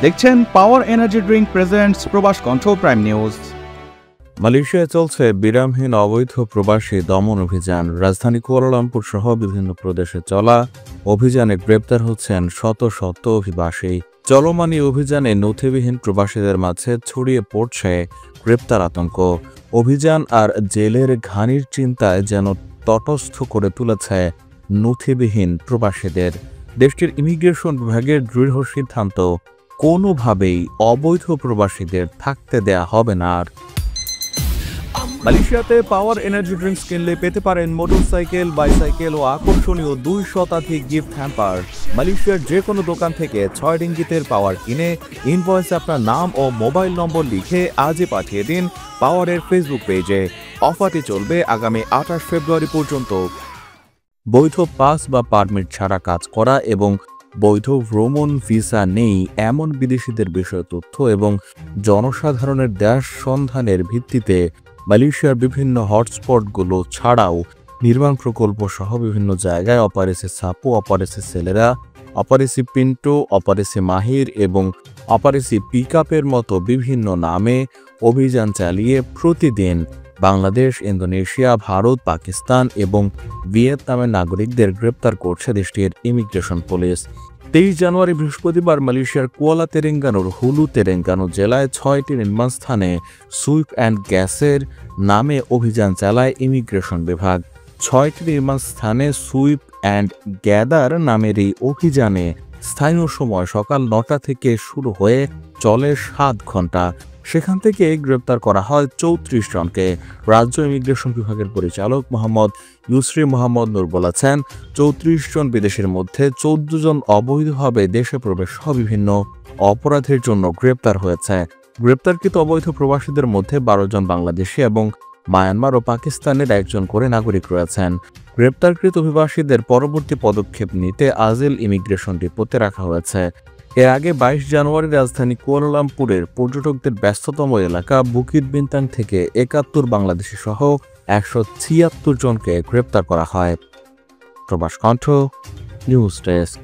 দেখছেন power energy drink presents প্রবাস কণ্ঠ প্রাইম নিউজ। মালয়েশিয়ায় চলছে বিরামহীন অবৈধ প্রবাসী দমন অভিযান। রাজধানী কুয়ালালামপুর সহ বিভিন্ন প্রদেশে চলা অভিযানে গ্রেপ্তার হচ্ছেন শত শত অভিবাসী। চলমান এই অভিযানে নথিবিহীন প্রবাসীদের মাঝে ছড়িয়ে পড়ছে গ্রেপ্তার আতঙ্ক। অভিযান আর জেলের ঘানির চিন্তায় যেন তটস্থ করে তুলেছে নথিবিহীন প্রবাসীদের। দেশটির ইমিগ্রেশন বিভাগের দৃঢ় সিদ্ধান্ত, কোনোভাবেই অবৈধ প্রবাসীদের থাকতে দেয়া হবে না। আর মালয়েশিয়াতে পাওয়ার এনার্জি ড্রিঙ্কস কিনলে পেতে পারেন মোটরসাইকেল, বাইসাইকেল ও আকর্ষণীয় 2 শতাধিক গিফট হ্যাম্পার। মালয়েশিয়ার যে কোনো দোকান থেকে 6 রিঙ্গিতের পাওয়ার কিনে ইনভয়েসে আপনার নাম ও মোবাইল নম্বর লিখে আজই পাঠিয়ে দিন পাওয়ারের ফেসবুক পেজে। অফারটি চলবে আগামী 28 ফেব্রুয়ারি পর্যন্ত। বৈধ পাস বা পারমিট ছাড়া কাজ করা এবং বৈধ ভ্রমণ ভিসা নেই এমন বিদেশিদের বিষয়ে তথ্য এবং জনসাধারণের দেশ সন্ধানের ভিত্তিতে মালয়েশিয়ার বিভিন্ন হটস্পটগুলো ছাড়াও নির্মাণ প্রকল্প সহ বিভিন্ন জায়গায় অপারেসি সাপো, অপারেসি সেলেরা, অপারেসি পিন্টো, অপারেসি মাহির এবং অপারেসি পিকআপের মতো বিভিন্ন নামে অভিযান চালিয়ে প্রতিদিন বাংলাদেশ, ইন্দোনেশিয়া, ভারত, পাকিস্তান এবং ভিয়েতনামের নাগরিকদের গ্রেপ্তার করছে দেশটির ইমিগ্রেশন পুলিশ। 23 জানুয়ারি বৃহস্পতিবার মালয়েশিয়ার কুয়ালা তেরেঙ্গানুর হুলু তেরেঙ্গানু জেলায় 6টি নির্মাণ স্থানে সুইপ অ্যান্ড গ্যাসের নামে অভিযান চালায় ইমিগ্রেশন বিভাগ। 6টি নির্মাণ স্থানে সুইপ অ্যান্ড গ্যাদার নামের এই অভিযানে স্থানীয় সময় সকাল 9টা থেকে শুরু হয়ে চলে 7 ঘন্টা। সেখান থেকে গ্রেপ্তার করা হয় 34 জনকে। রাজ্য ইমিগ্রেশন বিভাগের পরিচালক মোহাম্মদ ইউসরি মোহাম্মদ নূর বলেছেন, 34 জন বিদেশের মধ্যে 14 জন অবৈধভাবে দেশে প্রবেশ সহ বিভিন্ন অপরাধের জন্য গ্রেপ্তার হয়েছে। গ্রেপ্তারকৃত অবৈধ প্রবাসীদের মধ্যে 12 জন বাংলাদেশি এবং মায়ানমার ও পাকিস্তানের 1 জন করে নাগরিক রয়েছেন। গ্রেপ্তারকৃত অভিবাসীদের পরবর্তী পদক্ষেপ নিতে আজিল ইমিগ্রেশন ডিপোতে রাখা হয়েছে। এর আগে 22 জানুয়ারি রাজধানী কুয়ালালামপুরের পর্যটকদের ব্যস্ততম এলাকা বুকিত বিন্তাং থেকে 71 বাংলাদেশি সহ 176 জনকে গ্রেপ্তার করা হয়। প্রবাস কণ্ঠ নিউজ ডেস্ক।